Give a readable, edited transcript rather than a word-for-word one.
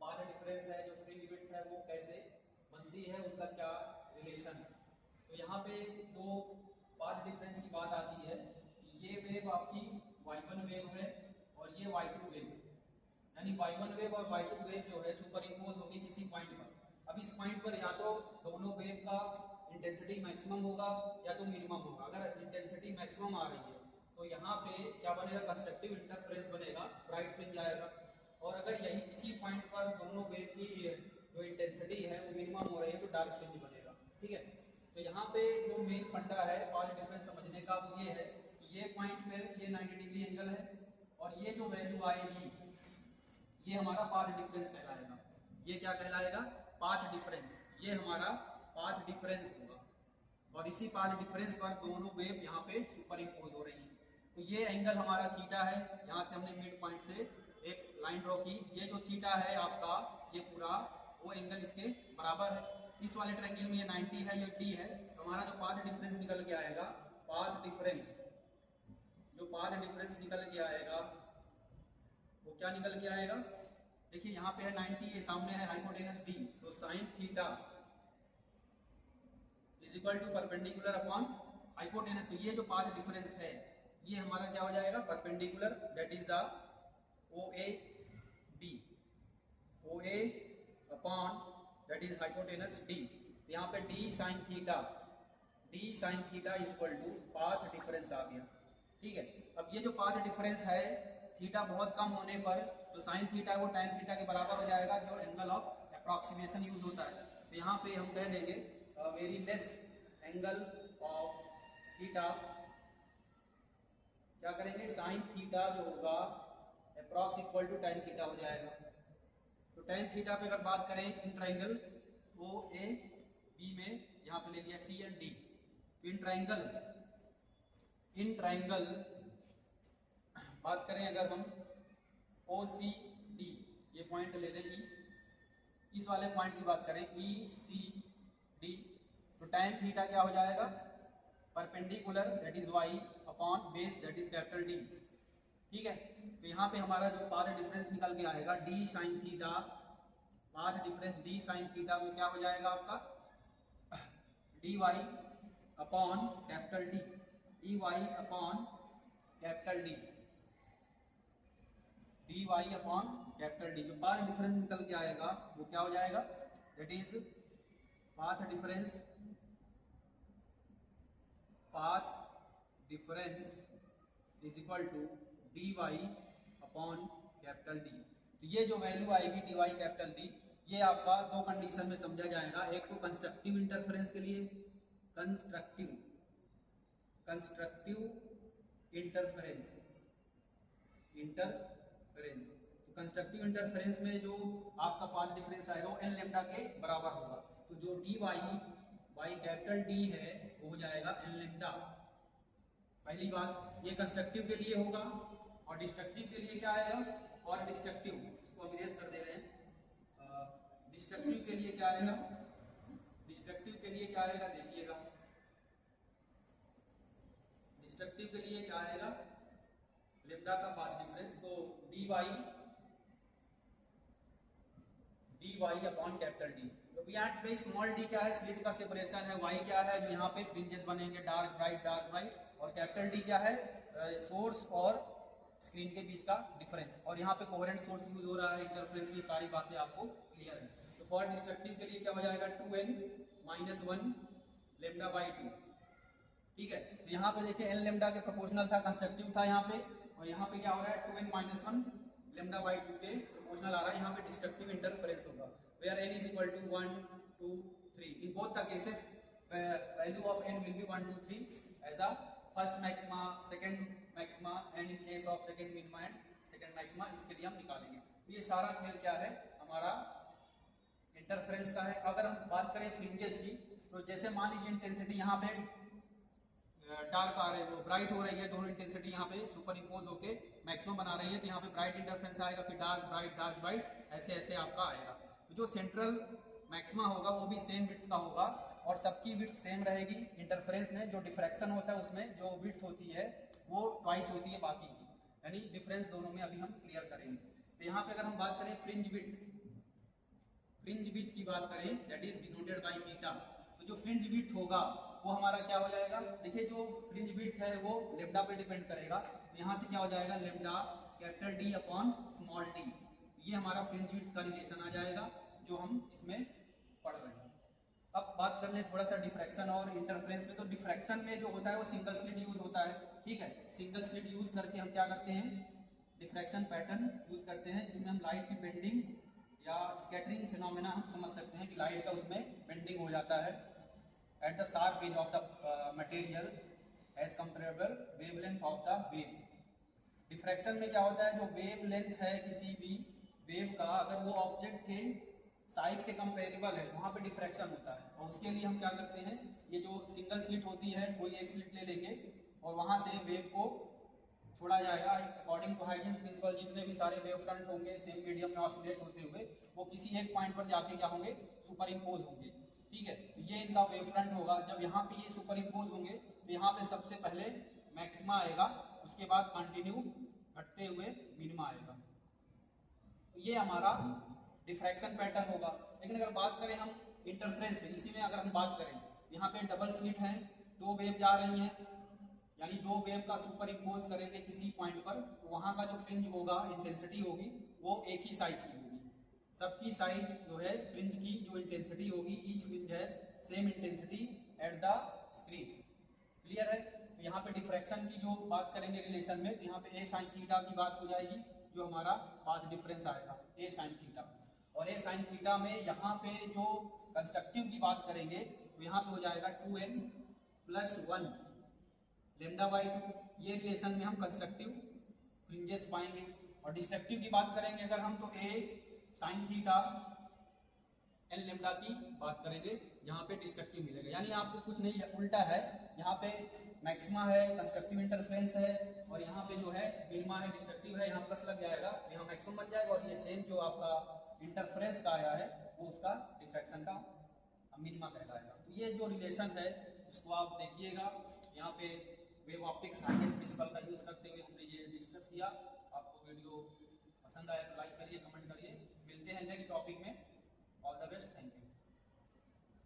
Path difference है, जो fringe width है, वो कैसे बनती है, उनका क्या रिलेशन है। तो यहाँ पे जो पाथ डिफरेंस की बात आती है, ये वेव आपकी y1 वेव है और ये y2 वेव है, यानी y1 वेव और y2 वेव जो है सुपर इम्पोज होगी किसी पॉइंट पर। अब इस पॉइंट पर या तो दोनों वेव का इंटेंसिटी मैक्सिमम होगा या तो मिनिमम होगा। अगर इंटेंसिटी मैक्सिमम आ रही है तो यहाँ पे क्या बनेगा, कंस्ट्रक्टिव इंटरफेरेंस बनेगा, ब्राइट फ्रिंज आएगा। और अगर यही इसी पॉइंट पर दोनों वेव की जो इंटेंसिटी है वो मिनिमम हो रही है तो डार्क फ्रिंज बनेगा। ठीक है, तो यहाँ पे जो मेन फंडा है पाथ डिफरेंस समझने का वो ये है कि ये पॉइंट में ये 90 डिग्री एंगल है और ये जो वैल्यू आएगी ये हमारा पाथ डिफरेंस कहलाएगा। ये क्या कहलाएगा, पाथ डिफरेंस। ये हमारा पाथ डिफरेंस होगा और इसी पाथ डिफरेंस पर दोनों वेव यहाँ पे सुपर इम्पोज हो रही है। तो ये एंगल हमारा थीटा है, यहाँ से हमने मिड पॉइंट से एक लाइन ड्रॉ की। ये जो थीटा है आपका, ये पूरा वो एंगल इसके बराबर है। इस वाले ट्रायंगल में ये 90 है, ये डी है, तो हमारा जो पाथ डिफरेंस निकल के आएगा, पाथ डिफरेंस, जो पाथ डिफरेंस निकल के आएगा वो क्या निकल के आएगा, देखिए यहाँ पे है 90, ये सामने है हाइपोटेनस डी, तो sine theta is equal to perpendicular upon hypotenuse. तो ये जो पाथ डिफरेंस है ये हमारा क्या हो जाएगा, perpendicular, that is the O A B, O A upon that is hypotenuse D. यहाँ पे D sine theta, D sine theta is equal to path difference आ गया। ठीक है, अब ये जो पाथ डिफरेंस है थीटा बहुत कम होने पर तो साइन थीटा वो tan थीटा के बराबर हो जाएगा, जो एंगल ऑफ अप्रॉक्सीमेशन यूज होता है। तो यहाँ पे हम कह देंगे very less angle of theta, क्या करेंगे, साइन थीटा जो होगा approx equal to tan theta हो जाएगा। तो tan थीटा पे अगर बात करें in triangle O A B में, यहाँ पे ले लिया सी एंड डी, इन ट्राइंगल बात करें अगर हम ओ सी डी, ये पॉइंट ले लें ई, इस वाले पॉइंट की बात करें ई सी डी, तो tan थीटा क्या हो जाएगा, perpendicular that is y upon base that is capital D. ठीक है, तो यहाँ पे हमारा जो पाथ डिफरेंस निकल के आएगा d sine theta, path difference d sine theta को क्या हो जाएगा आपका, d y upon capital D, d y upon capital D, d y upon capital D. जो पाथ डिफरेंस निकल के आएगा वो क्या हो जाएगा, that is path difference, path difference is equal to d y upon capital D. तो ये जो वैल्यू आएगी डी वाई कैपिटल डी, ये आपका दो कंडीशन में समझा जाएगा। एक तो कंस्ट्रक्टिव इंटरफेरेंस के लिए, कंस्ट्रक्टिव इंटरफेरेंस, तो कंस्ट्रक्टिव इंटरफेरेंस में जो आपका पाथ डिफरेंस आएगा वो एन लेम्डा के बराबर होगा। तो जो d y by capital D है वो हो जाएगा एन लेम्डा। पहली बात ये कंस्ट्रक्टिव के लिए होगा, और डिस्ट्रक्टिव के लिए क्या आएगा, और डिस्ट्रक्टिव, इसको हम इरेज कर दे रहे हैं, डिस्ट्रक्टिव के लिए क्या आएगा, डिस्ट्रक्टिव के लिए क्या आएगा, देखिएगा डिस्ट्रक्टिव के लिए क्या आएगा, लेम्डा का पाथ डिफरेंस, तो d y upon capital D. तो यहाँ पे स्मॉल डी क्या है, स्लिट का सेपरेशन है, वाई क्या है, जो यहाँ पे फ्रिंजेस बनेंगे डार्क ब्राइट, और कैपिटल डी क्या है, सोर्स और स्क्रीन के बीच का डिफरेंस, और यहाँ पे कोहेरेंट सोर्स यूज हो रहा है, इंटरफेरेंस, ये सारी बातें आपको क्लियर है। तो फॉर डिस्ट्रक्टिव के लिए क्या हो जाएगा, 2n-1 लेम्डा बाई 2। ठीक है, तो यहाँ पे देखिए एन लेम्डा के प्रोपोर्शनल था, कंस्ट्रक्टिव था यहाँ पे, और यहाँ पे क्या हो रहा है 2n-1 लेम्डा बाई 2 के प्रोपोर्शनल आ रहा है। यहाँ पे डिस्ट्रक्टिव इंटरफेरेंस होगा where n is equal to 1 2 3। In both the cases value of n will be 1 2 3 as a first maxima, second maxima, and in case of second minima and second maxima, इसके लिए हम निकालेंगे। तो ये सारा खेल क्या है हमारा, इंटरफेरेंस का है। अगर हम बात करें फ्रिंजेस की, तो जैसे मान लीजिए इंटेंसिटी यहाँ पे डार्क आ रही है, वो ब्राइट हो रही है, दोनों इंटेंसिटी यहाँ पे सुपर इम्पोज होके मैक्सिमम बना रही है, तो यहाँ पे ब्राइट इंटरफेरेंस आएगा, फिर डार्क ब्राइट, ऐसे ऐसे आपका आएगा। तो जो सेंट्रल मैक्सिमा होगा वो भी सेम विड्थ का होगा, और सबकी विड्थ सेम रहेगी। इंटरफेरेंस में जो डिफ्रैक्शन होता है उसमें जो विड्थ होती है वो ट्वाइस होती है बाकी की, यानी डिफरेंस दोनों में अभी हम क्लियर करेंगे। तो यहाँ पे अगर हम बात करें फ्रिंज विड्थ, फ्रिंज विड्थ की बात करें, that is denoted by beta, तो जो फ्रिंज विड्थ होगा वो हमारा क्या हो जाएगा, देखिए जो फ्रिंज विड्थ है वो लेम्डा पे डिपेंड करेगा, तो यहाँ से क्या हो जाएगा lambda capital D upon small D, ये हमारा फ्रिंज विड्थ का रिलेशन आ जाएगा जो हम इसमें पढ़ रहे हैं। अब बात कर ले थोड़ा सा डिफ्रैक्शन और इंटरफेरेंस में, तो डिफ्रैक्शन में जो होता है वो सिंगल स्लिट यूज होता है, ठीक है, सिंगल स्लिट यूज करके हम क्या करते हैं, डिफ्रैक्शन पैटर्न यूज करते हैं जिसमें हम लाइट की बेंडिंग या स्कैटरिंग फिनोमेना हम समझ सकते हैं कि लाइट का उसमें बेंडिंग हो जाता है at the sharp edge of the material edge comparable wavelength of the wave. Diffraction में क्या होता है, जो वेव लेंथ है किसी भी वेव का अगर वो ऑब्जेक्ट के साइज के कंपेरेबल है वहाँ पे डिफ्रैक्शन होता है, और उसके लिए हम क्या करते हैं, ये जो सिंगल स्लिट होती है कोई एक स्लिट ले लेंगे और वहाँ से वेव को छोड़ा जाएगा अकॉर्डिंग टू हाइजेंस प्रिंसिपल, जितने भी सारे वेव फ्रंट होंगे सेम मीडियम में ऑसिलेट होते हुए वो किसी एक पॉइंट पर जाके क्या होंगे, सुपर इम्पोज होंगे, ठीक है, तो ये इनका वेव फ्रंट होगा। जब यहाँ पे ये सुपर इम्पोज होंगे तो यहाँ पे सबसे पहले मैक्सिमा आएगा, उसके बाद कंटिन्यू घटते हुए मिनिमा आएगा, तो ये हमारा डिफ्रैक्शन पैटर्न होगा। लेकिन अगर बात करें हम इंटरफेरेंस में, इसी में अगर हम बात करें, यहाँ पे डबल स्लिट है, दो वेव जा रही हैं, यानी दो वेव का सुपर इम्पोज करेंगे किसी पॉइंट पर, तो वहाँ का जो फ्रिंज होगा, इंटेंसिटी होगी वो एक ही साइज की होगी, सबकी साइज जो है फ्रिंज की जो इंटेंसिटी होगी, each fringe has same intensity at the screen, clear है। तो यहाँ पे डिफ्रैक्शन की जो बात करेंगे रिलेशन में, तो यहाँ पे ए साइन थीटा की बात हो जाएगी, जो हमारा पाथ डिफरेंस आएगा ए साइन थीटा, और ए साइन थीटा में यहाँ पे जो कंस्ट्रक्टिव की बात करेंगे तो यहाँ पे हो जाएगा 2n+1 लेम्डा बाई 2, ये रिलेशन में हम कंस्ट्रक्टिव फ्रिंजेस पाएंगे। और डिस्ट्रक्टिव की बात करेंगे अगर हम, तो ए साइन थीटा एल लेम्डा की बात करेंगे, यहाँ पे डिस्ट्रक्टिव मिलेगा, यानी आपको कुछ नहीं उल्टा है, यहाँ पे मैक्सिमा है, कंस्ट्रक्टिव इंटरफेरेंस है, और यहाँ पे जो है मिनिमा है, डिस्ट्रक्टिव है, यहाँ प्लस लग जाएगा, यहाँ मैक्सिमम बन जाएगा, और ये सेम जो आपका इंटरफेरेंस का आया है वो उसका डिफ्रैक्शन का मिनिमा कहलाएगा। तो ये जो रिलेशन है उसको आप देखिएगा, यहाँ पे वेव ऑप्टिक्स हाइजेंस प्रिंसिपल का यूज करते हुए हमने ये डिस्कस किया। आपको वीडियो पसंद आया तो लाइक करिए, कमेंट करिए, मिलते हैं नेक्स्ट टॉपिक में। All the best, thank you.